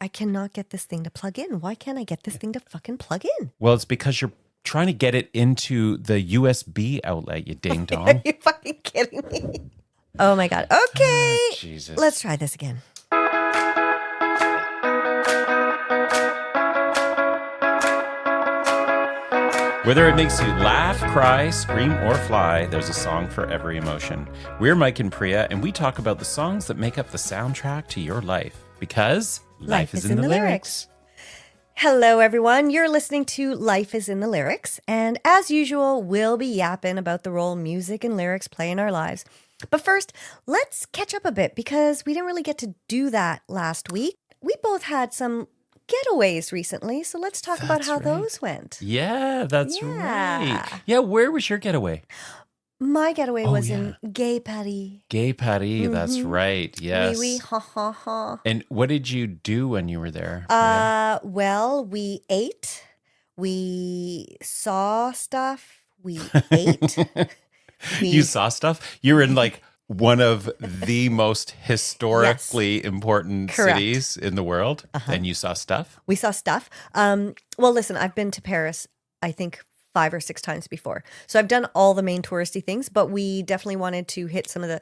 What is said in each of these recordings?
I cannot get this thing to plug in. Why can't I get this thing to fucking plug in? Well, it's because you're trying to get it into the USB outlet, you ding Are dong. you fucking kidding me? Oh my God. Okay. Jesus. Let's try this again. Whether it makes you laugh, cry, scream, or fly, there's a song for every emotion. We're Mike and Priya, and we talk about the songs that make up the soundtrack to your life. Because life is in the lyrics. Hello, everyone. You're listening to Life is in the Lyrics. And as usual, we'll be yapping about the role music and lyrics play in our lives. But first, let's catch up a bit because we didn't really get to do that last week. We both had some getaways recently, so let's talk about how those went. Yeah, that's right. Yeah, where was your getaway? My getaway was in Gay Paris. Gay Paris, that's right. Yes. Oui, ha, ha, ha. And what did you do when you were there? Well, we ate, we saw stuff, we ate. You saw stuff? You were in like one of the most historically important cities in the world, and you saw stuff? We saw stuff. Well, listen, I've been to Paris, I think 5 or 6 times before. So I've done all the main touristy things, but we definitely wanted to hit some of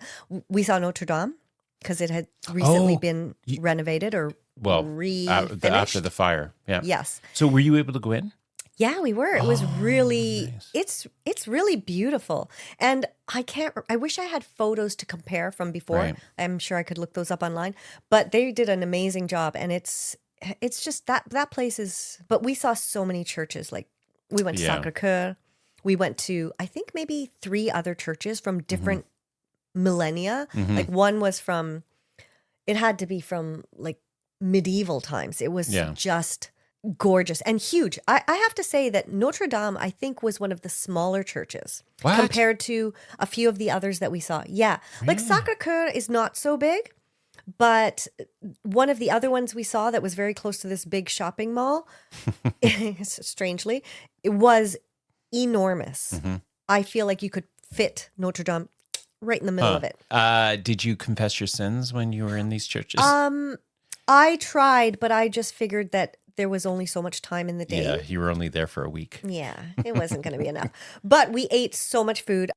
we saw Notre Dame because it had recently been renovated or refinished. After the fire. Yeah. Yes. So were you able to go in? Yeah, we were. It was really, nice. it's really beautiful. And I wish I had photos to compare from before. Right. I'm sure I could look those up online, but they did an amazing job. And it's just that place is, but we saw so many churches. Like we went to Sacré-Cœur. We went to, I think maybe 3 other churches from different millennia. Like one was it had to be from like medieval times. It was just gorgeous and huge. I have to say that Notre Dame, I think, was one of the smaller churches compared to a few of the others that we saw. Yeah. Like Sacré-Cœur is not so big, but one of the other ones we saw that was very close to this big shopping mall, strangely, it was enormous. I feel like you could fit Notre Dame right in the middle of it. Did you confess your sins when you were in these churches? I tried, but I just figured that there was only so much time in the day. Yeah, you were only there for a week. Yeah, it wasn't going to be enough. But we ate so much food.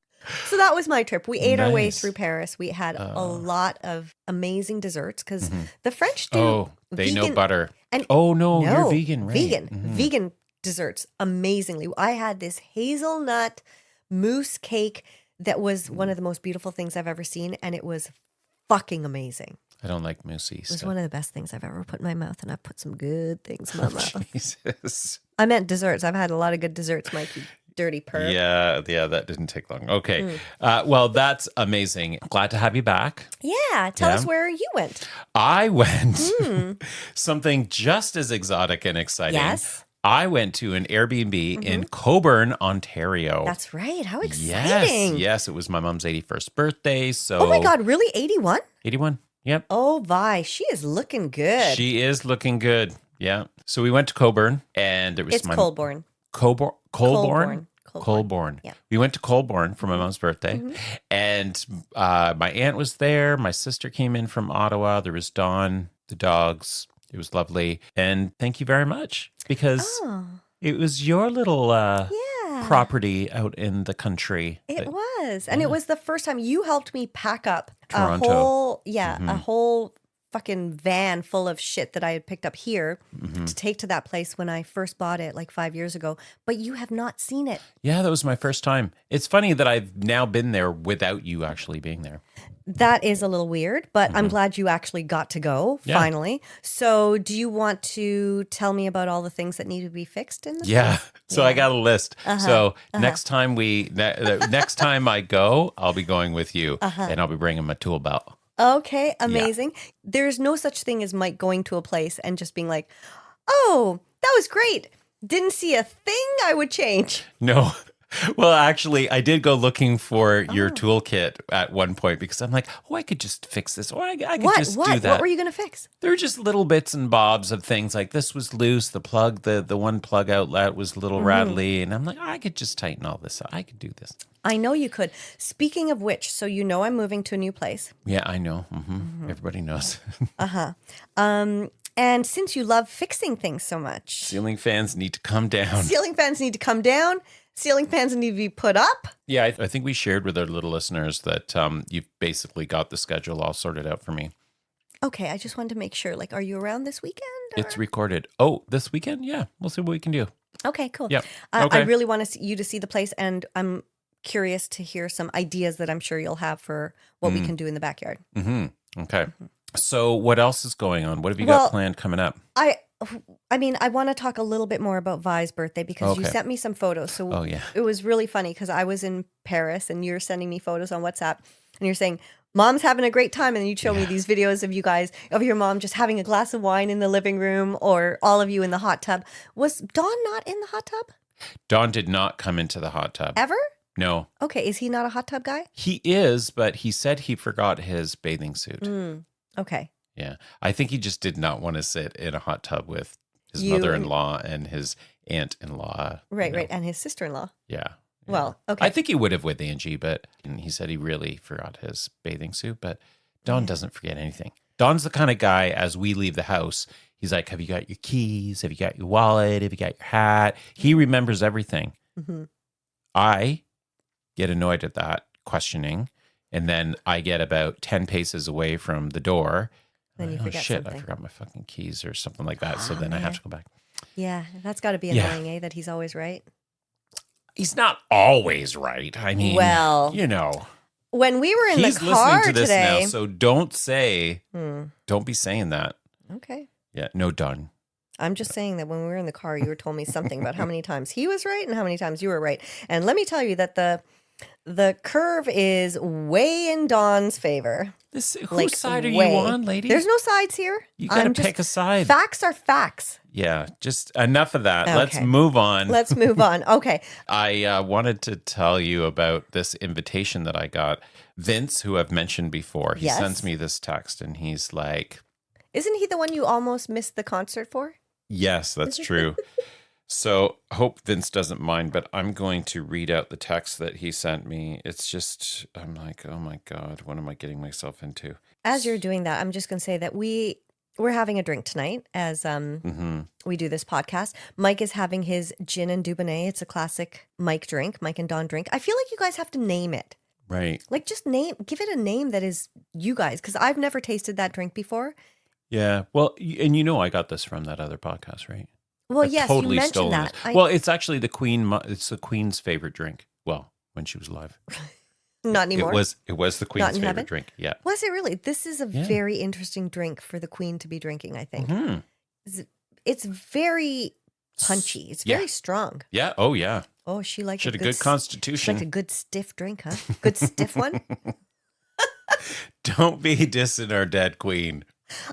So that was my trip. We ate our way through Paris. We had a lot of amazing desserts because the French do they vegan, know butter. And you're vegan, right? Vegan desserts amazingly. I had this hazelnut mousse cake that was one of the most beautiful things I've ever seen, and it was fucking amazing. I don't like moussey. It was one of the best things I've ever put in my mouth, and I've put some good things in my mouth. Jesus. I meant desserts. I've had a lot of good desserts, Mike, you dirty perv. Yeah, that didn't take long. Okay. Well, that's amazing. Glad to have you back. Yeah. Tell us where you went. I went something just as exotic and exciting. Yes. I went to an Airbnb in Coburn, Ontario. That's right. How exciting. Yes. It was my mom's 81st birthday. So. Oh my God, really? 81? 81. Yep. Oh, Vi, she is looking good. She is looking good. Yeah. So we went to Coburn, and it was Colborne. Colborne. Yeah. We went to Colborne for my mom's birthday, and my aunt was there. My sister came in from Ottawa. There was Dawn, the dogs. It was lovely, and thank you very much because it was your little property out in the country. It was. And it was the first time you helped me pack up Toronto. a whole fucking van full of shit that I had picked up here to take to that place when I first bought it like 5 years ago. But you have not seen it. Yeah, that was my first time. It's funny that I've now been there without you actually being there. That is a little weird, but I'm glad you actually got to go finally. So do you want to tell me about all the things that need to be fixed in the place? So I got a list. So next time next time I go, I'll be going with you and I'll be bringing my tool belt. Okay, amazing. Yeah. There's no such thing as Mike going to a place and just being like, oh, that was great. Didn't see a thing I would change. No. Well, actually, I did go looking for your toolkit at one point because I'm like, I could just fix this. Or I could just do that. What were you going to fix? There were just little bits and bobs of things like this was loose. The plug, the one plug outlet was a little rattly. And I'm like, I could just tighten all this up. I could do this. I know you could. Speaking of which, so you know I'm moving to a new place. Yeah, I know. Everybody knows. And since you love fixing things so much, Ceiling fans need to come down. ceiling fans need to come down. Ceiling fans need to be put up. Yeah, I think we shared with our little listeners that you've basically got the schedule all sorted out for me. Okay, I just wanted to make sure. Like, are you around this weekend? Or? It's recorded. Oh, this weekend? Yeah, we'll see what we can do. Okay, cool. Yep. I Okay. really want you to see the place, and I'm curious to hear some ideas that I'm sure you'll have for what we can do in the backyard. Mm-hmm. Okay. So what else is going on? What have you Well, got planned coming up? I mean, I want to talk a little bit more about Vi's birthday because you Okay. sent me some photos. So Oh, yeah. it was really funny because I was in Paris and you're sending me photos on WhatsApp and you're saying, Mom's having a great time. And then you'd show me these videos of you guys, of your mom just having a glass of wine in the living room or all of you in the hot tub. Was Don not in the hot tub? Don did not come into the hot tub. Ever? No. Okay. Is he not a hot tub guy? He is, but he said he forgot his bathing suit. Okay. Yeah. I think he just did not want to sit in a hot tub with his You- mother-in-law and his aunt-in-law. Right, you know. right. And his sister-in-law. Yeah. Well, okay. I think he would have with Angie, but he said he really forgot his bathing suit. But Don doesn't forget anything. Don's the kind of guy, as we leave the house, he's like, have you got your keys? Have you got your wallet? Have you got your hat? He remembers everything. Mhm. I get annoyed at that questioning. And then I get about 10 paces away from the door. Then you oh, forget shit, something. I forgot my fucking keys or something like that. So Oh, then I have man. to go back. Yeah, that's got to be Yeah. annoying, that he's always right. He's not always right. I mean, Well, you know, when we were in he's the car listening to this today. now. So don't Hmm, don't be saying that. okay. Yeah, no, Don. I'm just saying that when we were in the car, you were told me something about how many times he was right and how many times you were right. And let me tell you that the curve is way in Don's favor. Whose side are you way. on, lady? There's no sides here. You got to I'm just- pick a side. Facts are facts. Yeah, just enough of that. Let's Okay. move on. Let's move on. Okay. I wanted to tell you about this invitation that I got. Vince, who I've mentioned before, he Yes. sends me this text and he's like, Isn't he the one you almost missed the concert for? yes, that's true. So I hope Vince doesn't mind, but I'm going to read out the text that he sent me. It's just, I'm like, oh my God, what am I getting myself into? As you're doing that, I'm just going to say that we're having a drink tonight as we do this podcast. Mike is having his gin and Dubonnet. It's a classic Mike drink, Mike and Don drink. I feel like you guys have to name it. Right. Like just give it a name that is you guys, because I've never tasted that drink before. Yeah. Well, and you know, I got this from that other podcast, right? Well, I've yes, totally you mentioned stolen that. this. Well, it's actually the Queen. It's the Queen's favorite drink. Well, when she was alive, Not anymore. it was the Queen's in favorite heaven? drink. Yeah. Was it really? This is a Yeah. very interesting drink for the Queen to be drinking, I think. Mhm. It's very punchy. It's Yeah. very strong. Yeah. Oh, yeah. Oh, she liked She had a good She constitution. liked a good stiff drink, huh? Good stiff one. Don't be dissing our dead queen.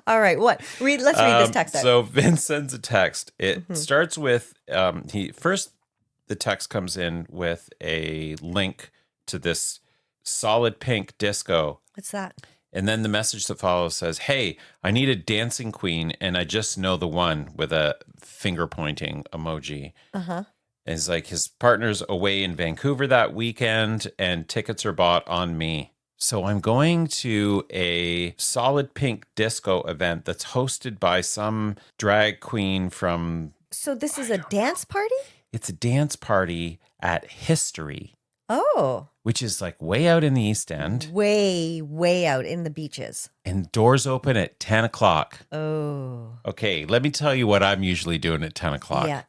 All right, what? Let's read this text out. So Vince sends a text. It starts with the text comes in with a link to this Solid Pink disco. What's that? And then the message that follows says, "Hey, I need a dancing queen, and I just know the one," with a finger pointing emoji. Uh-huh. And it's like his partner's away in Vancouver that weekend, and tickets are bought on me. So I'm going to a Solid Pink disco event that's hosted by some drag queen from. So this is a dance party? It's a dance party at History, Oh, which is like way out in the East End, way, way out in the beaches. and doors open at 10 o'clock. Oh. Okay, let me tell you what I'm usually doing at 10 o'clock. Yeah.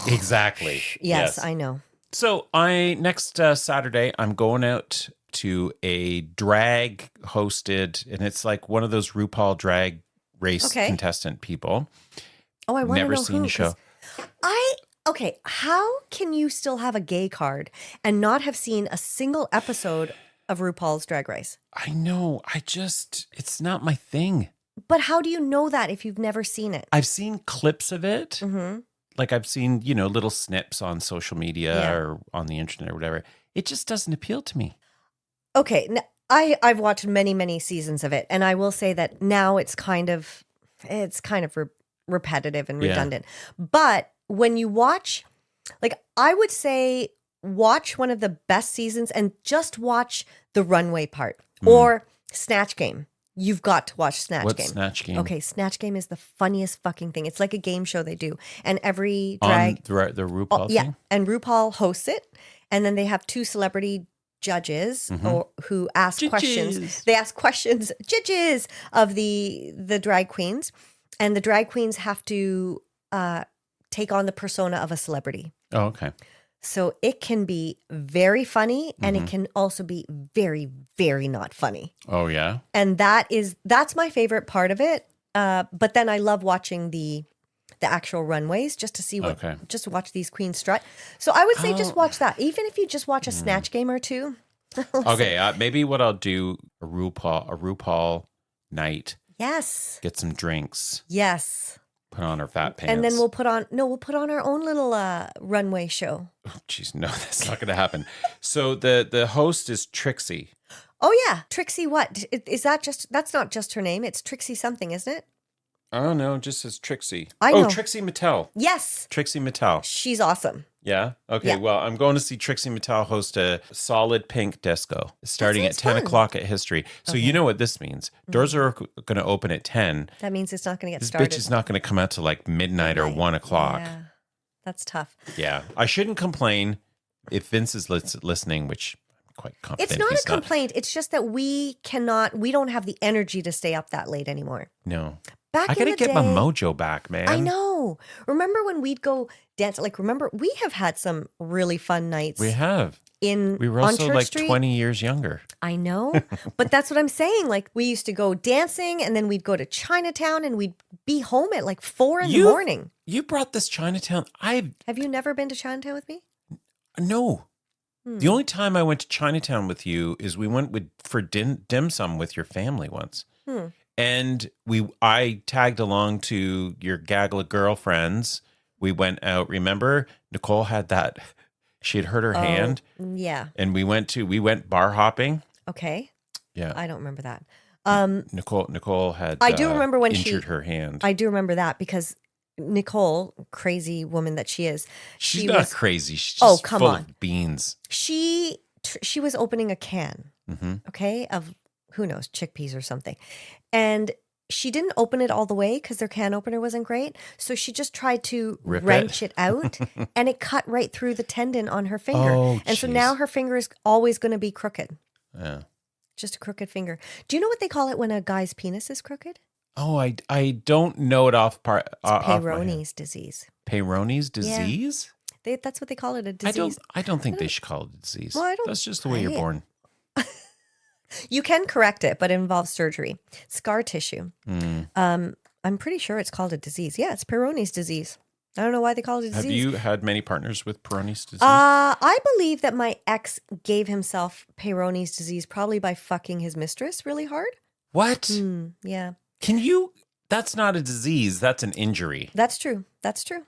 Exactly. Yes, I know. So next Saturday, I'm going out to a drag hosted, and it's like one of those RuPaul drag race Okay. contestant people. Oh, I want to Never know seen who. the show. 'Cause okay, how can you still have a gay card and not have seen a single episode of RuPaul's Drag Race? I know. It's not my thing. But how do you know that if you've never seen it? I've seen clips of it. Mm-hmm. Like I've seen, little snips on social media Yeah. or on the internet or whatever. It just doesn't appeal to me. Okay, I've watched many, many seasons of it, and I will say that now it's kind of repetitive and Yeah. redundant. But when you watch, like I would say, watch one of the best seasons and just watch the runway part or Snatch Game. You've got to watch Snatch What's Game. Snatch Game? Okay, Snatch Game is the funniest fucking thing. It's like a game show they do. And every On drag... the RuPaul thing? And RuPaul hosts it. And then they have 2 celebrity judges who ask questions. They ask questions, judges of the drag queens. And the drag queens have to take on the persona of a celebrity. Oh, okay. So it can be very funny and it can also be very, very not funny. Oh, yeah? And that's my favorite part of it. But then I love watching the actual runways just to see just to watch these queens strut. So I would say just watch that. Even if you just watch a Snatch Game or 2. Okay, maybe what I'll do, a RuPaul night. Yes. Get some drinks. Yes. Put on our fat pants. And then we'll put on our own little runway show. Oh, jeez, no, that's not going to happen. So the host is Trixie. Oh yeah, Trixie. What is that? That's not just her name. It's Trixie something, isn't it? Oh no, just says Trixie. I know. Oh, Trixie Mattel. Yes, Trixie Mattel. she's awesome. Yeah. Okay. Yeah. Well, I'm going to see Trixie Mattel host a solid pink disco starting at sounds 10 fun. o'clock at History. So you know what this means. Doors are going to open at 10. That means it's not going to get This started. bitch is not going to come out to like midnight or 1 o'clock. Yeah, that's tough. Yeah. I shouldn't complain if Vince is listening, which I'm quite confident It's not he's a complaint. It's just that we don't have the energy to stay up that late anymore. No. Back I in got to the get my day- mojo back, man. I know. Remember when we'd go dance? Like, remember we have had some really fun nights. We have. We were on also Church like Street. 20 years younger. I know, but that's what I'm saying. Like, we used to go dancing, and then we'd go to Chinatown, and we'd be home at like 4 in the morning. You brought this Chinatown. Have you never been to Chinatown with me? No. The only time I went to Chinatown with you is we went for dim sum with your family once. And I tagged along to your gaggle of girlfriends. We went out. Remember, Nicole had that. She had hurt her hand, Yeah. and we went bar hopping. Okay. Yeah, I don't remember that. Nicole had. I do remember when injured her hand. I do remember that because Nicole, crazy woman that she is, She's not crazy. She's just come full on. of beans. She was opening a can, Mm-hmm. okay, of who knows, chickpeas or something, and she didn't open it all the way because their can opener wasn't great. So she just tried to Rip wrench it out, and it cut right through the tendon on her finger. Oh, and so jeez. now her finger is always going to be crooked, Yeah. just a crooked finger. Do you know what they call it when a guy's penis is crooked? Oh, I don't know it off my head. Peyronie's disease. Peyronie's disease? That's what they call it, a disease. I don't think they should call it a disease. Well, I don't- That's just the way you're born. You can correct it, but it involves surgery. Scar tissue. I'm pretty sure it's called a disease. Yeah, it's Peyronie's disease. I don't know why they call it a disease. Have you had many partners with Peyronie's disease? I believe that my ex gave himself Peyronie's disease probably by fucking his mistress really hard. What? Yeah, Can you? That's not a disease. That's an injury. that's true. That's true.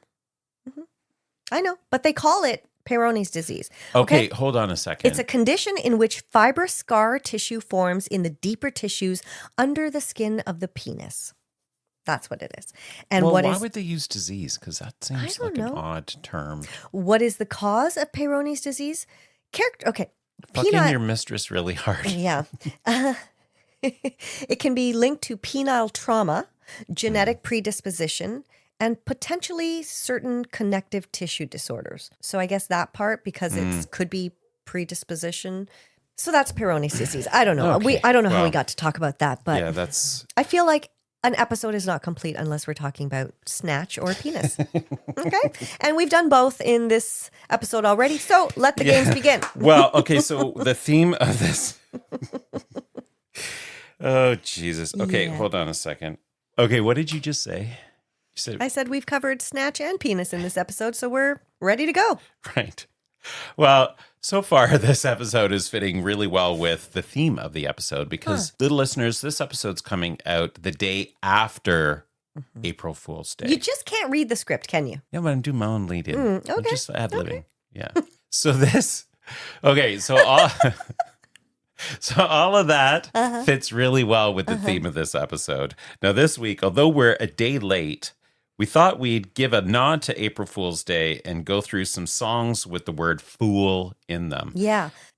I know, but they call it Peyronie's disease. Okay, hold on a second. It's a condition in which fibrous scar tissue forms in the deeper tissues under the skin of the penis. That's what it is. And well, why why would they use disease? Because that seems don't like know. an odd term. what is the cause of Peyronie's disease? Okay. Fucking Penile- your mistress really hard. Yeah. It can be linked to penile trauma, genetic predisposition, and potentially certain connective tissue disorders. So I guess that part, because it could be predisposition. So that's Peyronie's disease. I don't know. Okay. I don't know how we Well, got to talk about that, but Yeah, that's. I feel like an episode is not complete unless we're talking about snatch or penis. Okay? And we've done both in this episode already. So let the games begin. Well, okay, so the theme of this. Oh, Jesus. Okay, Yeah. hold on a second. Okay, what did you just say? You said, I said we've covered snatch and penis in this episode, so we're ready to go. right. Well, so far, this episode is fitting really well with the theme of the episode because, little listeners, this episode's coming out the day after April Fool's Day. You just can't read the script, can you? Yeah, but I'm doing my own lead in. okay, I'm just ad-libbing. Yeah. So this, okay, so all, so all of that fits really well with the theme of this episode. Now, this week, although we're a day late, we thought we'd give a nod to April Fool's Day and go through some songs with the word fool in them. Yeah.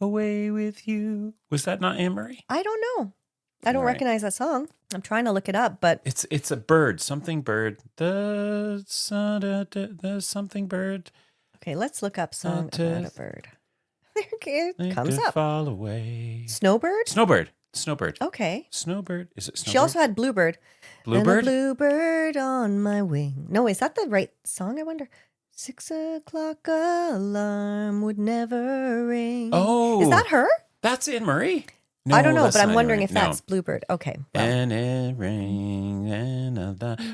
away with you. Was that not Anne Murray? I don't know. I don't recognize that song. I'm trying to look it up, but it's a bird, something bird. The something bird. Okay, let's look up song about a bird. Okay, it comes up. Fall away. Snowbird? Snowbird. Okay. Snowbird. Is it Snowbird? She also had Bluebird. Bluebird? And a bluebird on my wing. No, is that the right song, I wonder? 6 o'clock alarm would never ring. Oh. Is that her? That's Anne Murray? No, I don't know, that's but I'm not wondering Anne if Murray. that's Bluebird. Okay. Well, And it rang.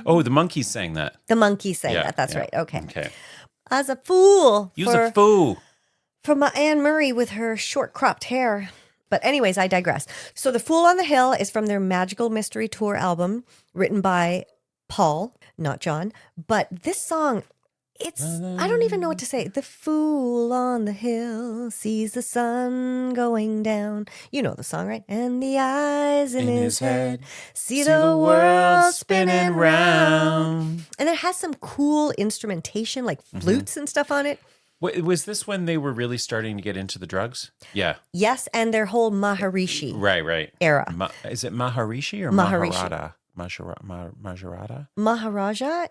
Oh, the Monkees sang that. the Monkees sang Yeah, that. That's yeah. right. Okay. Okay. As a fool. Use a fool. From Anne Murray with her short cropped hair. But anyways, I digress. So The Fool on the Hill is from their Magical Mystery Tour album, written by Paul, not John. But this song, I don't even know what to say. The fool on the hill sees the sun going down. You know the song, right? And the eyes in his head see the world spinning round. And it has some cool instrumentation, like flutes and stuff on it. Was this when they were really starting to get into the drugs? Yeah. Yes, and their whole Maharishi Right. era. Is it Maharishi or Maharishi. Maharada? Maharada? Maharaja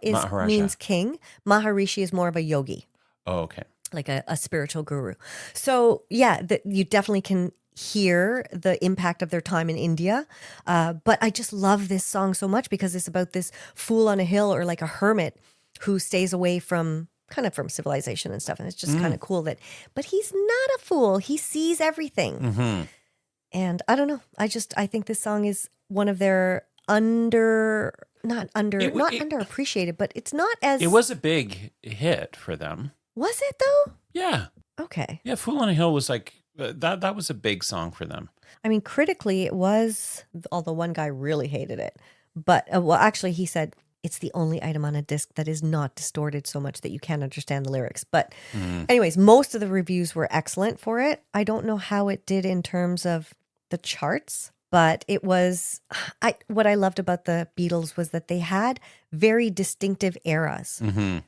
means king. Maharishi is more of a yogi, Oh, okay. like a spiritual guru. So yeah, you definitely can hear the impact of their time in India. But I just love this song so much because it's about this fool on a hill, or like a hermit who stays away from civilization and stuff. And it's just kind of cool but he's not a fool. He sees everything. Mm-hmm. And I don't know. I think this song is one of their not underappreciated, but it's not as. It was a big hit for them. Was it though? Yeah. Okay. Yeah. Fool on a Hill was like, that was a big song for them. I mean, critically it was, although one guy really hated it. But, actually he said, it's the only item on a disc that is not distorted so much that you can't understand the lyrics. But anyways, most of the reviews were excellent for it. I don't know how it did in terms of the charts, but it was, what I loved about the Beatles was that they had very distinctive eras,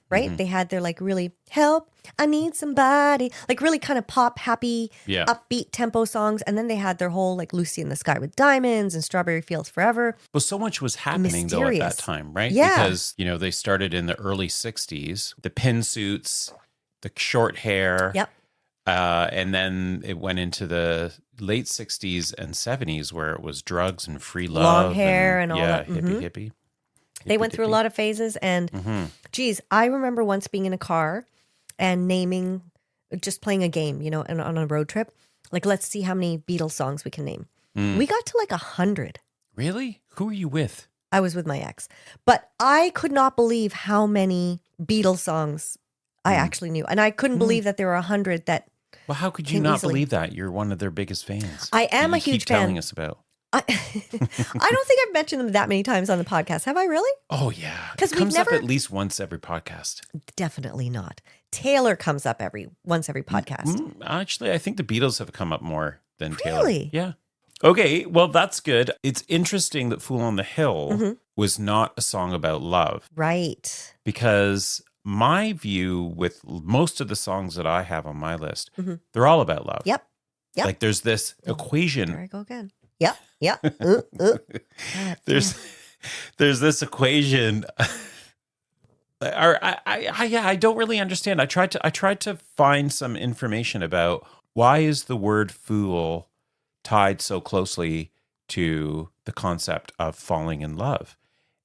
right? They had their like really help, I need somebody, like really kind of pop, happy, upbeat tempo songs. And then they had their whole like Lucy in the Sky with Diamonds and Strawberry Fields Forever. Well, so much was happening though at that time, right? Yeah. Because, they started in the early 60s, the pin suits, the short hair. Yep. And then it went into the late 60s and 70s where it was drugs and free love. Long hair and all that. Hippie. They went through a lot of phases. And geez, I remember once being in a car and just playing a game, and on a road trip. Like, let's see how many Beatles songs we can name. We got to like 100. Really? Who were you with? I was with my ex. But I could not believe how many Beatles songs I actually knew. And I couldn't believe that there were 100 that. Well, how could you not believe that? You're one of their biggest fans. I am a huge fan. Telling us about. I don't think I've mentioned them that many times on the podcast. Have I really? Oh, yeah. Because it comes up at least once every podcast. Definitely not. Taylor comes up once every podcast. Actually, I think the Beatles have come up more than Taylor. Really? Yeah. Okay, well, that's good. It's interesting that Fool on the Hill was not a song about love. Right. Because my view with most of the songs that I have on my list, they're all about love. Yep. Like there's this equation. There I go again. Yep. There's this equation. I don't really understand. I tried to find some information about why is the word fool tied so closely to the concept of falling in love.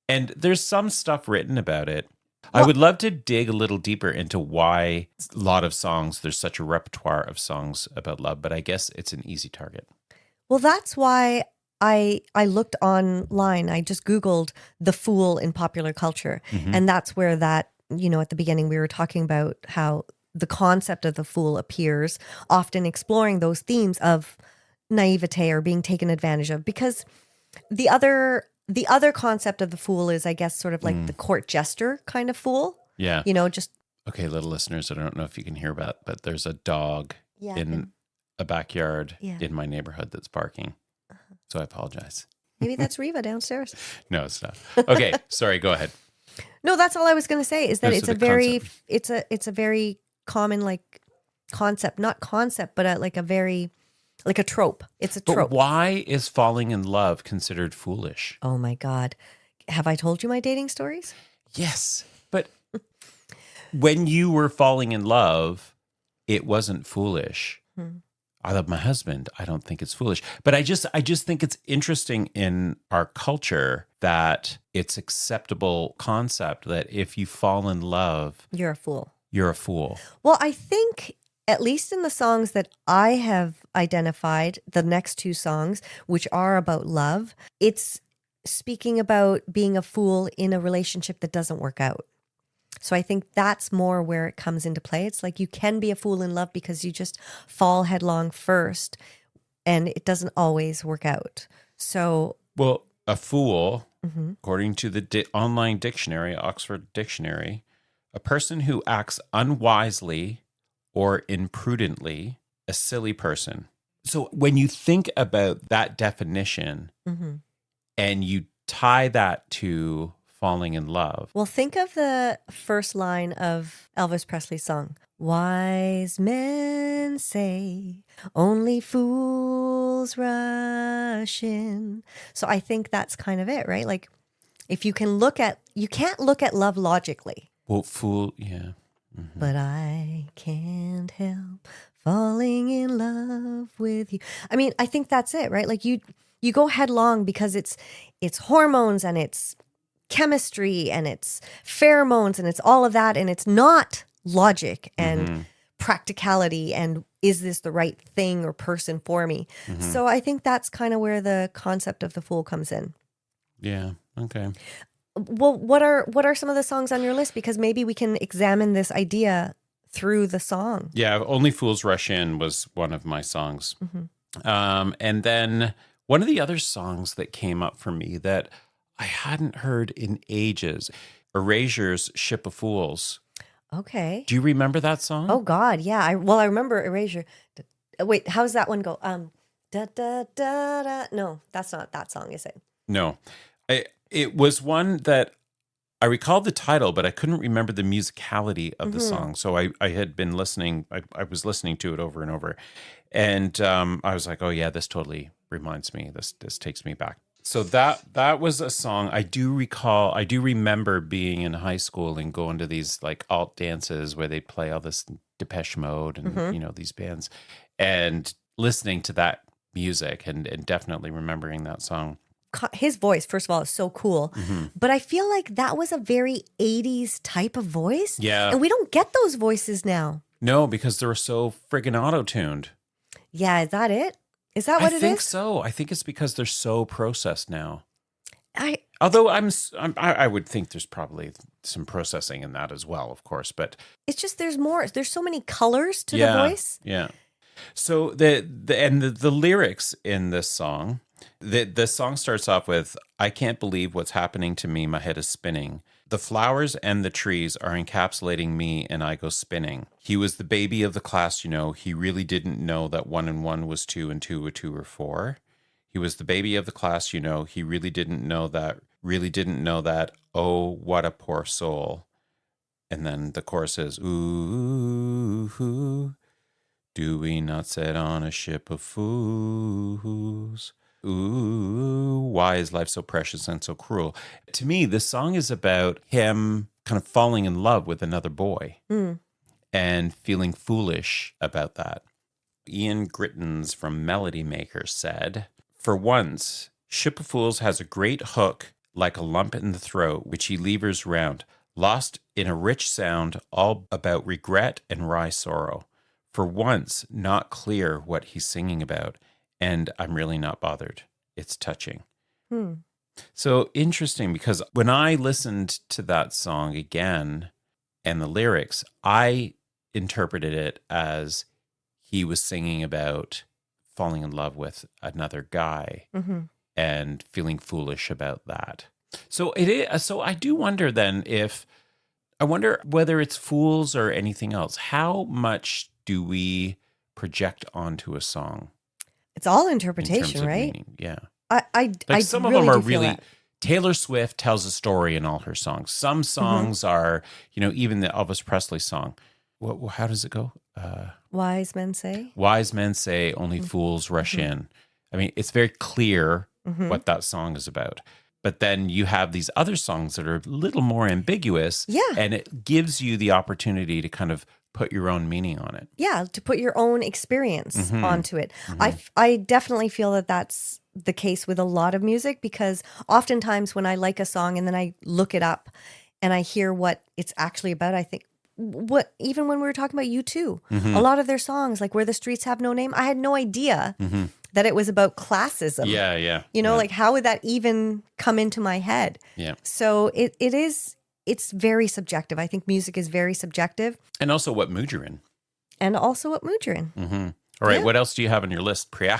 And there's some stuff written about it. I would love to dig a little deeper into why a lot of songs, there's such a repertoire of songs about love, but I guess it's an easy target. Well, that's why I looked online. I just Googled the fool in popular culture. And that's where that, at the beginning we were talking about how the concept of the fool appears, often exploring those themes of naivete or being taken advantage of. Because the other concept of the fool is, I guess, sort of like the court jester kind of fool. Yeah. Just. Okay, little listeners, I don't know if you can hear about, but there's a dog in a backyard in my neighborhood that's barking. So I apologize. Maybe that's Riva downstairs. No, it's not. Okay, sorry, go ahead. No, that's all I was going to say is that it's a very common like concept, not concept, but like a very like a trope. It's a But trope. why is falling in love considered foolish? Oh my God. Have I told you my dating stories? Yes. But when you were falling in love, it wasn't foolish. I love my husband. I don't think it's foolish. But I just think it's interesting in our culture that it's acceptable concept that if you fall in love, You're a fool. you're a fool. Well, I think, at least in the songs that I have identified, the next two songs, which are about love, it's speaking about being a fool in a relationship that doesn't work out. So I think that's more where it comes into play. It's like you can be a fool in love because you just fall headlong first and it doesn't always work out. So, Well, a fool, according to the online dictionary, Oxford Dictionary, a person who acts unwisely or imprudently, a silly person. So when you think about that definition and you tie that to falling in love. well, think of the first line of Elvis Presley's song. Wise men say only fools rush in. So I think that's kind of it, right? Like if you can you can't look at love logically. Well, fool, yeah. But I can't help falling in love with you. I mean, I think that's it, right? Like you go headlong because it's hormones and it's chemistry and it's pheromones and it's all of that, and it's not logic and practicality and is this the right thing or person for me? So I think that's kind of where the concept of the fool comes in. Yeah, okay. Well, what are some of the songs on your list? Because maybe we can examine this idea through the song. Yeah, Only Fools Rush In was one of my songs. And then one of the other songs that came up for me that I hadn't heard in ages, Erasure's Ship of Fools. Okay. Do you remember that song? Oh God, yeah. I remember Erasure. Wait, how's that one go? Da da da da. No, that's not that song, is it? No. It was one that I recalled the title, but I couldn't remember the musicality of the song. So I had been listening. I was listening to it over and over, and I was like, "Oh yeah, this totally reminds me. This takes me back." So that was a song I do recall. I do remember being in high school and going to these like alt dances where they play all this Depeche Mode and these bands, and listening to that music and definitely remembering that song. His voice, first of all, is so cool. But I feel like that was a very 80s type of voice. Yeah. And we don't get those voices now. No, because they're so friggin' auto-tuned. Yeah, is that it? Is that what it is? I think so. I think it's because they're so processed now. I Although I would think there's probably some processing in that as well, of course. But it's just there's more. There's so many colors to the voice. Yeah. So the lyrics in this song, the song starts off with, "I can't believe what's happening to me. My head is spinning. The flowers and the trees are encapsulating me and I go spinning. He was the baby of the class, you know. He really didn't know that 1 and 1 was 2 and 2 were 2 or 4. He was the baby of the class, you know. He really didn't know that. Oh, what a poor soul." And then the chorus is, "Ooh, do we not set on a ship of fools? Ooh, why is life so precious and so cruel?" To me, this song is about him kind of falling in love with another boy and feeling foolish about that. Ian Grittens from Melody Maker said, "For once, Ship of Fools has a great hook like a lump in the throat, which he levers round, lost in a rich sound all about regret and wry sorrow. For once, not clear what he's singing about, and I'm really not bothered. It's touching." So interesting, because when I listened to that song again and the lyrics, I interpreted it as he was singing about falling in love with another guy and feeling foolish about that. So it is. So I do wonder then I wonder whether it's fools or anything else. How much do we project onto a song? It's all In terms interpretation, of right? meaning? Yeah. I Some really of them are do feel really. that. Taylor Swift tells a story in all her songs. Some songs are, even the Elvis Presley song. how does it go? Wise men say. Wise men say only fools rush in. I mean, it's very clear what that song is about. But then you have these other songs that are a little more ambiguous. Yeah. And it gives you the opportunity to kind of put your own meaning on it. Yeah, to put your own experience onto it. I definitely feel that that's the case with a lot of music, because oftentimes when I like a song and then I look it up and I hear what it's actually about, I think, even when we were talking about U2, a lot of their songs, like Where the Streets Have No Name, I had no idea that it was about classism. Yeah, yeah. You know, like how would that even come into my head? Yeah. So it's very subjective. I think music is very subjective. And also what mood you're in. And also what mood you're in. All right, Yeah. what else do you have on your list, Priya?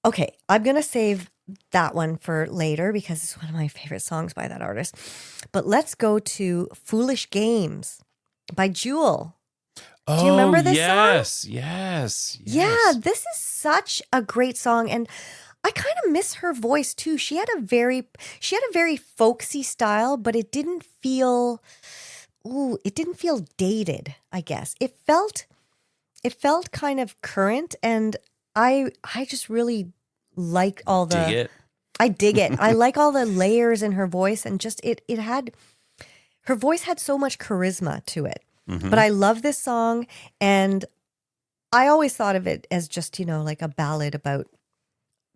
Okay, I'm going to save that one for later because it's one of my favorite songs by that artist. But let's go to Foolish Games by Jewel. Do you remember this song? Yes. Yeah, this is such a great song, and I kind of miss her voice too. She had a very folksy style, but it didn't feel dated, I guess. It felt kind of current, and I just really like all the Dig it. I dig it. I like all the layers in her voice, and just her voice had so much charisma to it. But I love this song, and I always thought of it as just, like a ballad about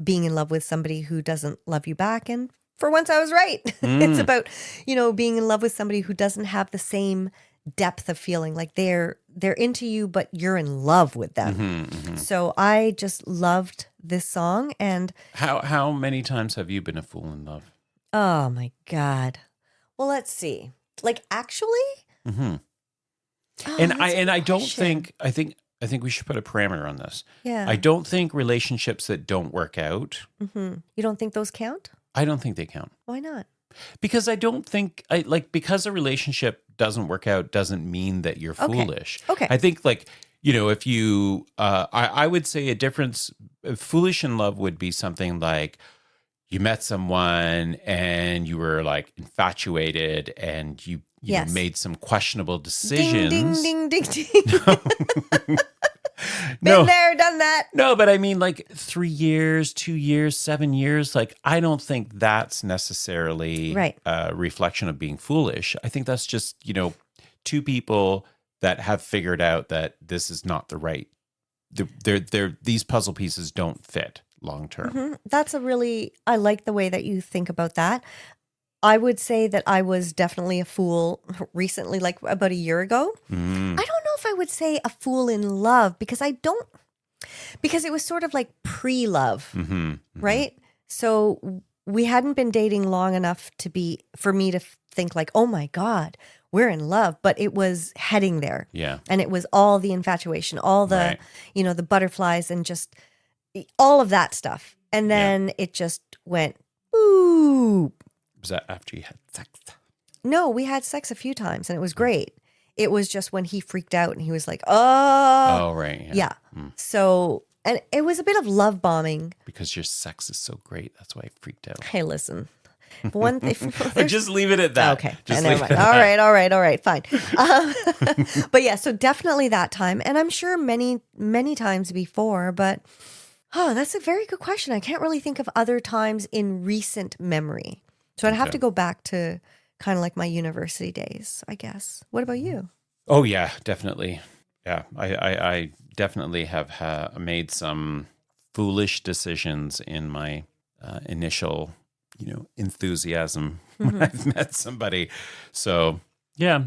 being in love with somebody who doesn't love you back. And for once I was right. It's about, being in love with somebody who doesn't have the same depth of feeling. Like they're into you, but you're in love with them. So I just loved this song. And How many times have you been a fool in love? oh my God. Well, let's see. Like actually? Oh, And that's I a good don't question. think I think we should put a parameter on this. Yeah. I don't think relationships that don't work out, You don't think those count? I don't think they count. Why not? Because I don't think because a relationship doesn't work out doesn't mean that you're foolish. Okay. I think if you I would say a difference, foolish in love would be something like you met someone and you were like infatuated and you Yes. made some questionable decisions. Ding, ding, ding, ding, ding. No. Been there, done that. No, but I mean, 3 years, 2 years, 7 years, I don't think that's necessarily Right. a reflection of being foolish. I think that's just, two people that have figured out that this is not the right, these puzzle pieces don't fit long term. I like the way that you think about that. I would say that I was definitely a fool recently, like about a year ago. I don't know if I would say a fool in love because it was sort of like pre-love, right? So we hadn't been dating long enough for me to think like, oh my God, we're in love, but it was heading there. Yeah. And it was all the infatuation, all the, Right. The butterflies and just all of that stuff. And then it just went, ooh. Was that after you had sex? No, we had sex a few times and it was great. It was just when he freaked out and he was like, oh. Oh, right. Yeah. So, and it was a bit of love bombing. Because your sex is so great. That's why I freaked out. Hey, listen. One thing. Just leave it at that. Okay. Just Never leave mind. it at All that. right. Fine. But yeah, so definitely that time. And I'm sure many, many times before, but that's a very good question. I can't really think of other times in recent memory. So I'd have to go back to kind of like my university days, I guess. What about you? Oh, yeah, definitely. Yeah, I definitely have made some foolish decisions in my initial, enthusiasm when I've met somebody. So, yeah,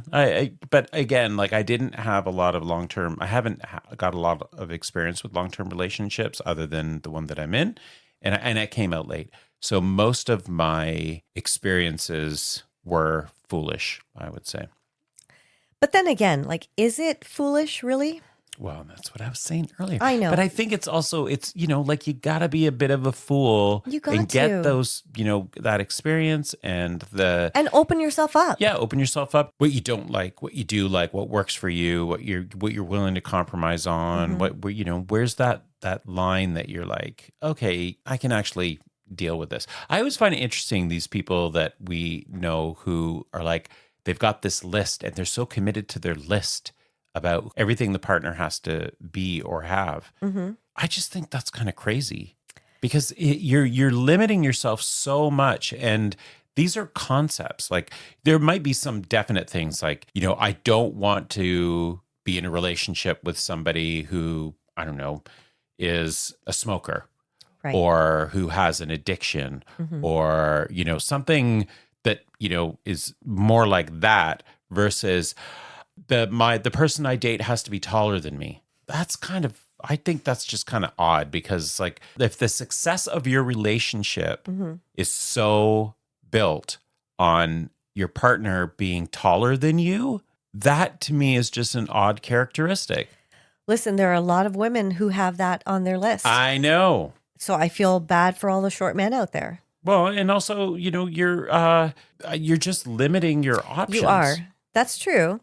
but again, I didn't have a lot of long-term, I haven't got a lot of experience with long-term relationships other than the one that I'm in. And it came out late. So most of my experiences were foolish, I would say. But then again, is it foolish, really? Well, that's what I was saying earlier. I know. But I think it's also, you got to be a bit of a fool You got and get to. those, that experience and And open yourself up. yeah, open yourself up. What you don't like, what you do like, what works for you, what you're willing to compromise on, where's that line that you're like, okay, I can actually deal with this. I always find it interesting, these people that we know who are they've got this list and they're so committed to their list about everything the partner has to be or have. Mm-hmm. I just think that's kind of crazy because you're limiting yourself so much. And these are concepts. Like there might be some definite things like, I don't want to be in a relationship with somebody who, I don't know, is a smoker. Right. Or who has an addiction, or, something that, is more like that versus the person I date has to be taller than me. I think that's just kind of odd because like if the success of your relationship is so built on your partner being taller than you, that to me is just an odd characteristic. Listen, there are a lot of women who have that on their list. I know. So I feel bad for all the short men out there. Well, and also, you're just limiting your options. You are. That's true.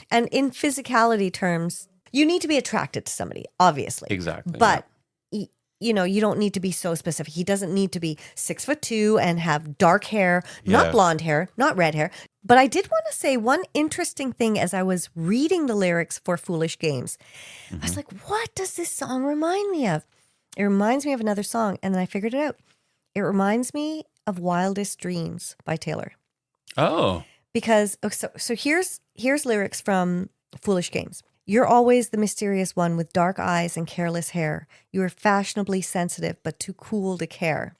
And in physicality terms, you need to be attracted to somebody, obviously. Exactly. But, you don't need to be so specific. He doesn't need to be 6'2" and have dark hair, not blonde hair, not red hair. But I did want to say one interesting thing as I was reading the lyrics for Foolish Games. I was like, what does this song remind me of? It reminds me of another song, and then I figured it out. It reminds me of Wildest Dreams by Taylor. Oh. Because, so here's lyrics from Foolish Games. You're always the mysterious one with dark eyes and careless hair. You are fashionably sensitive, but too cool to care.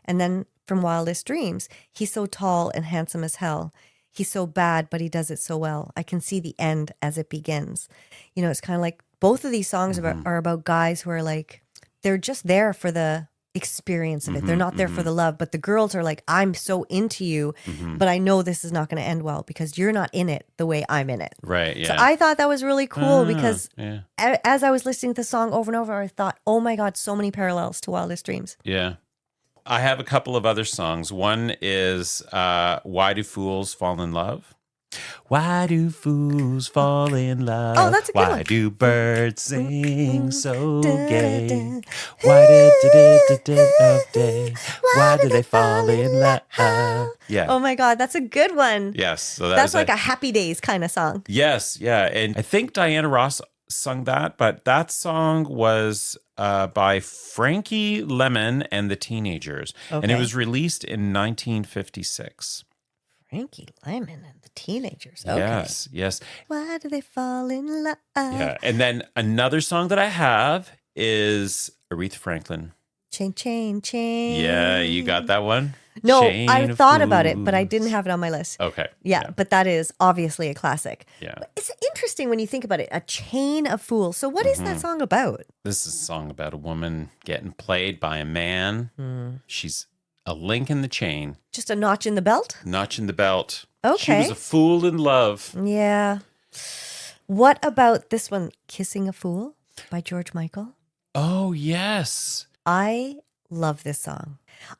And then from Wildest Dreams, he's so tall and handsome as hell. He's so bad, but he does it so well. I can see the end as it begins. It's kind of like both of these songs are about guys who are like, they're just there for the experience of it. They're not there for the love. But the girls are like, I'm so into you, but I know this is not going to end well because you're not in it the way I'm in it. Right, yeah. So I thought that was really cool because as I was listening to the song over and over, I thought, oh my God, so many parallels to Wildest Dreams. Yeah. I have a couple of other songs. One is Why Do Fools Fall in Love? Why do fools fall in love? Oh, that's a good one. Why do birds sing so gay? Why do they fall in love? Yeah. Oh my God, that's a good one. Yes. So that's like a Happy Days kind of song. Yes. Yeah. And I think Diana Ross sung that, but that song was by Frankie Lemon and the Teenagers. Okay. And it was released in 1956. Frankie Lemon and the Teenagers. Okay. Yes. Why do they fall in love? Yeah. And then another song that I have is Aretha Franklin. Chain, chain, chain. Yeah, you got that one? No, Chain I thought of about it, but I Fools. didn't have it on my list. Okay. Yeah, but that is obviously a classic. Yeah. But it's interesting when you think about it, A Chain of Fools. So what is that song about? This is a song about a woman getting played by a man. She's a link in the chain. Just a notch in the belt? Notch in the belt. Okay. She was a fool in love. Yeah. What about this one, Kissing a Fool by George Michael? Oh, yes. I love this song.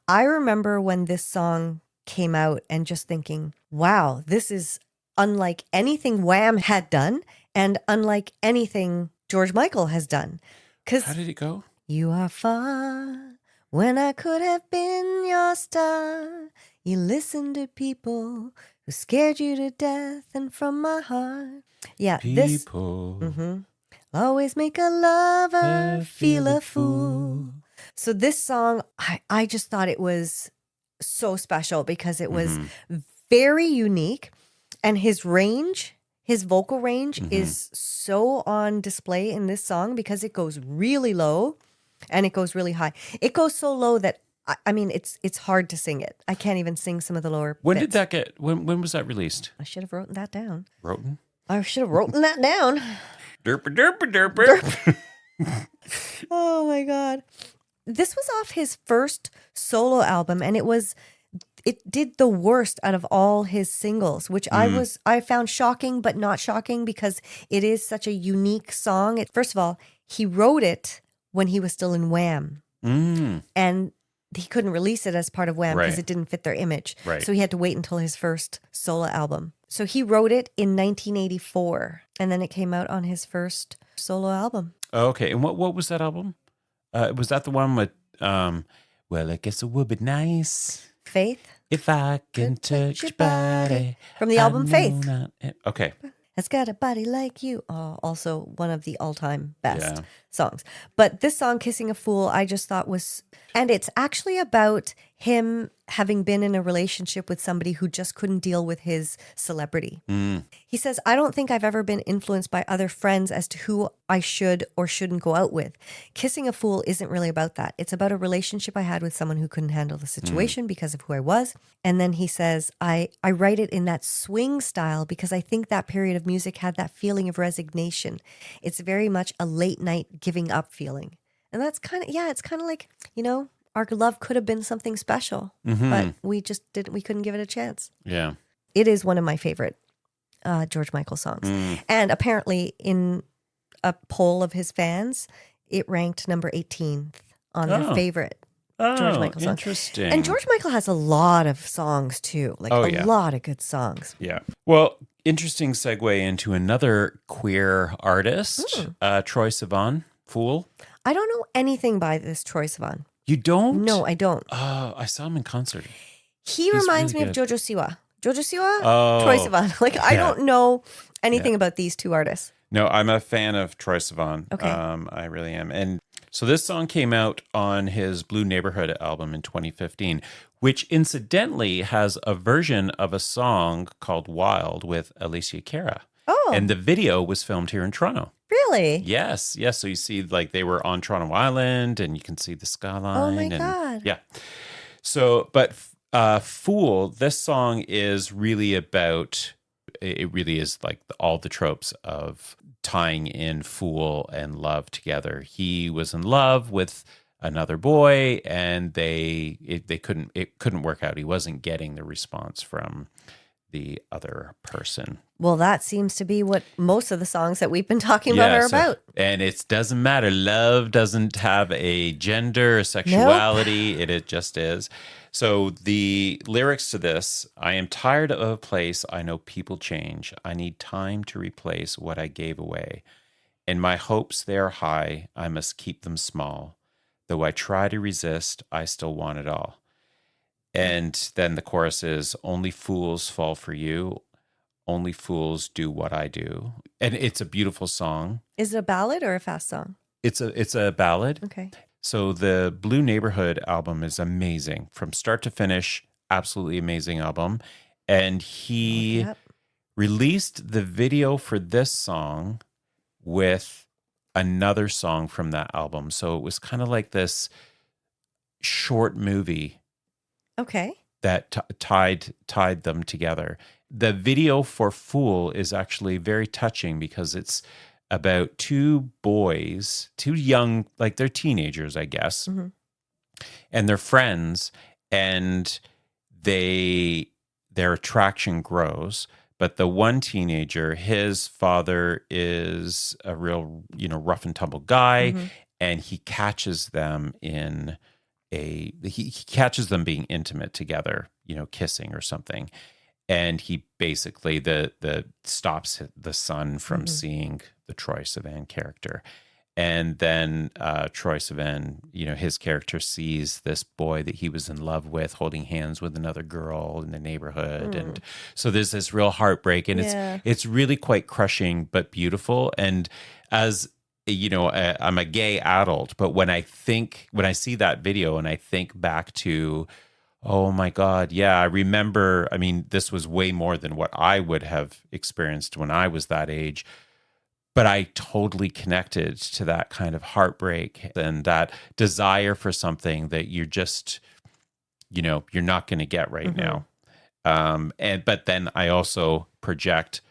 I remember when this song came out and just thinking, wow, this is unlike anything Wham had done and unlike anything George Michael has done. How did it go? You are far when I could have been your star. You listened to people who scared you to death, and from my heart. Yeah, People always make a lover feel a fool. So this song, I just thought it was so special because it was very unique, and his range, his vocal range is so on display in this song because it goes really low and it goes really high. It goes so low that I mean, it's hard to sing it. I can't even sing some of the lower When bits. did that get, when was that released? I should have written that down. Roten? I should have written that down. Derp, derp, derp. Oh my God. This was off his first solo album, and it did the worst out of all his singles, which I found shocking, but not shocking because it is such a unique song. First of all, he wrote it when he was still in Wham. And he couldn't release it as part of Wham because it didn't fit their image. Right. So he had to wait until his first solo album. So he wrote it in 1984, and then it came out on his first solo album. Okay. And what was that album? Was that the one with, well, I guess it would be nice Faith? if I can touch your body. From the album Faith. Okay. Has got a body like you. Also one of the all-time best Yeah. songs. But this song, Kissing a Fool, I just thought was, and it's actually about him having been in a relationship with somebody who just couldn't deal with his celebrity. He says, I don't think I've ever been influenced by other friends as to who I should or shouldn't go out with. Kissing a Fool isn't really about that. It's about a relationship I had with someone who couldn't handle the situation because of who I was. And then he says, I write it in that swing style because I think that period of music had that feeling of resignation. It's very much a late night giving up feeling. And that's kind of, it's kind of like, our love could have been something special, but we couldn't give it a chance. Yeah. It is one of my favorite George Michael songs. And apparently in a poll of his fans, it ranked number 18th on their favorite George Michael songs. Interesting. And George Michael has a lot of songs too, like lot of good songs. Yeah. Well, interesting segue into another queer artist, Troye Sivan, Fool. I don't know anything by this Troye Sivan. You don't? No, I don't. Oh, I saw him in concert. He reminds me of Jojo Siwa. Jojo Siwa, Oh, Troye Sivan. Like, I don't know anything about these two artists. No, I'm a fan of Troye Sivan. Okay. I really am. And so this song came out on his Blue Neighborhood album in 2015, which incidentally has a version of a song called Wild with Alicia Cara. Oh. And the video was filmed here in Toronto. Really? Yes. So you see, like, they were on Toronto Island and you can see the skyline. Oh my God. Yeah. So, but Fool, this song is really about, it really is like all the tropes of tying in Fool and love together. He was in love with another boy and it couldn't work out. He wasn't getting the response from the other person. Well, that seems to be what most of the songs that we've been talking about are about. And it doesn't matter. Love doesn't have a gender or sexuality. Nope. It just is. So the lyrics to this, I am tired of a place I know people change. I need time to replace what I gave away. And my hopes, they are high. I must keep them small. Though I try to resist, I still want it all. And then the chorus is, only fools fall for you. Only fools do what I do. And it's a beautiful song. Is it a ballad or a fast song? It's a ballad. Okay. So the Blue Neighborhood album is amazing from start to finish. Absolutely amazing album. And he released the video for this song with another song from that album. So it was kind of like this short movie. Okay. That tied them together. The video for Fool is actually very touching because it's about two boys, two young, like they're teenagers, I guess, and they're friends, and their attraction grows. But the one teenager, his father is a real, rough and tumble guy, and he catches them in he catches them being intimate together, kissing or something. And he basically the stops the son from seeing the Troye Sivan character. And then Troye Sivan, his character sees this boy that he was in love with holding hands with another girl in the neighborhood. And so there's this real heartbreak, and it's really quite crushing but beautiful. And as I'm a gay adult, but when I see that video and I think back to, oh my God, yeah, I remember, this was way more than what I would have experienced when I was that age, but I totally connected to that kind of heartbreak and that desire for something that you're just, you're not going to get right now. But then I also project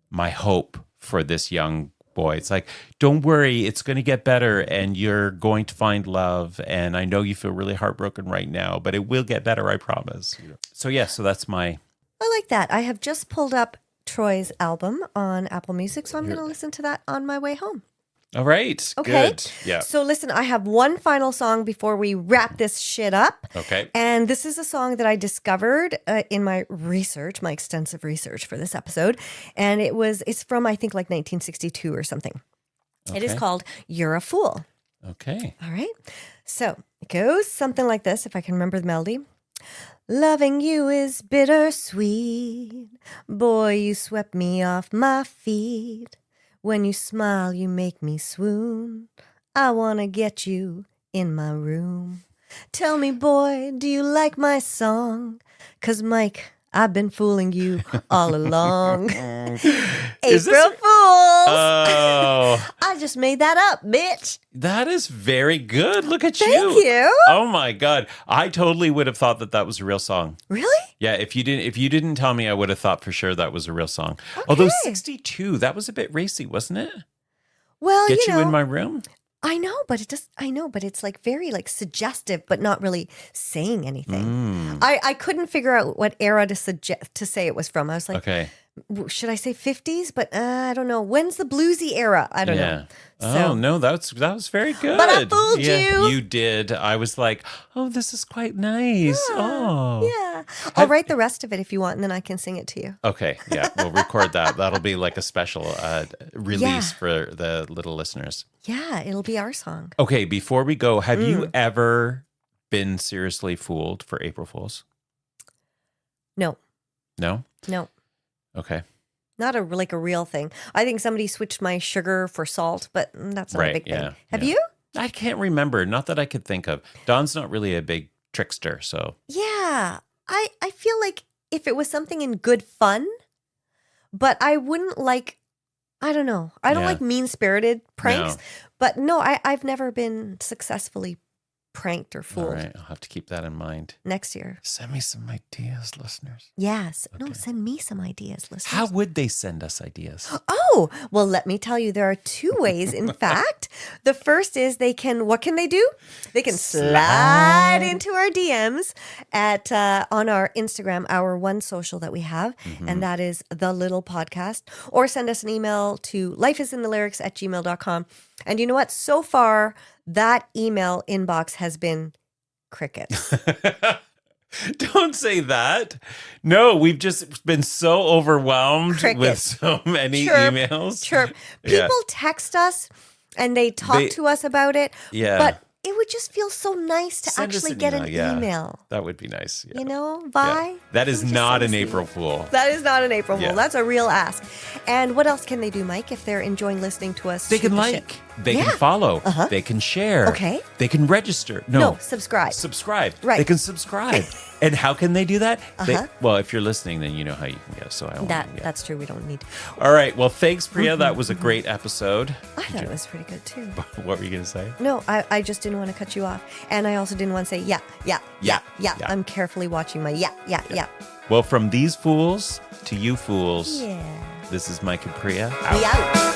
my hope for this young boy. It's like, don't worry, it's going to get better and you're going to find love. And I know you feel really heartbroken right now, but it will get better, I promise. So that's my... I like that. I have just pulled up Troy's album on Apple Music, so I'm going to listen to that on my way home. All right. Okay. Good. Yeah. So listen, I have one final song before we wrap this shit up. Okay. And this is a song that I discovered in my extensive research for this episode. And it's from, I think, like 1962 or something. Okay. It is called You're a Fool. Okay. All right. So it goes something like this, if I can remember the melody. Loving you is bittersweet. Boy, you swept me off my feet. When you smile, you make me swoon. I want to get you in my room. Tell me, boy, do you like my song? 'Cause Mike, I've been fooling you all along. April Fools! Oh, I just made that up, bitch. that is very good. Look at you. Thank you. Oh my God. I totally would have thought that that was a real song. Really? Yeah, if you didn't tell me, I would have thought for sure that was a real song. Although 62, that was a bit racy, wasn't it? Well, Get you you know, in my room? I know, but it's like very like suggestive, but not really saying anything. I couldn't figure out what era to say it was from. I was like, Okay. should I say 50s? But I don't know. When's the bluesy era? I don't know. Oh no, that was very good. But I fooled you. You did. I was like, oh, this is quite nice. Yeah. I'll write the rest of it if you want, and then I can sing it to you. Okay, yeah, we'll record that. That'll be like a special release Yeah. for the little listeners. Yeah, it'll be our song. Okay, before we go, have you ever been seriously fooled for April Fools? No, No? no. Okay. Not a real thing. I think somebody switched my sugar for salt, but that's not a big thing. Yeah, Have yeah. you? I can't remember. Not that I could think of. Dawn's not really a big trickster, so. Yeah. I feel like if it was something in good fun, but I wouldn't like, I don't know. I don't Yeah. like mean-spirited pranks, No. but no, I've never been successfully pranked or All fooled. right, I'll have to keep that in mind. Next year. Send me some ideas, listeners. Yes. No, Okay. send me some ideas, listeners. How would they send us ideas? Oh, well, let me tell you, there are two ways, in fact. The first is what can they do? They can slide into our DMs on our Instagram, our one social that we have, and that is The Little Podcast, or send us an email to lifeisinthelyrics@gmail.com. And you know what? So far, that email inbox has been crickets. Don't say that. No, we've just been so overwhelmed with Crickets. so many Chirp, emails. Chirp. Yeah. People text us and they talk to us about it. Yeah. But it would just feel so nice to Send us actually an get email, an yeah. email. That would be nice. Yeah. You know, Yeah. Vi? That is Can we just not send an us April Fool. That is not an April Fool. Yeah. That's a real ask. And what else can they do, Mike, if they're enjoying listening to us? They shoot can the like, shit? they Yeah. can follow, Uh-huh. they can share. Okay. They can register. No, subscribe. Subscribe. Right. They can subscribe. And how can they do that? Uh-huh. Well, if you're listening, then you know how you can go. So I won't. Yeah. That's true. We don't need. All right. Well, thanks, Priya. That was a great episode. I thought it was pretty good too. What were you going to say? No, I just didn't want to cut you off, and I also didn't want to say yeah. Yeah. I'm carefully watching my yeah. Well, from these fools to you fools, Yeah. this is Mike and Priya. We out.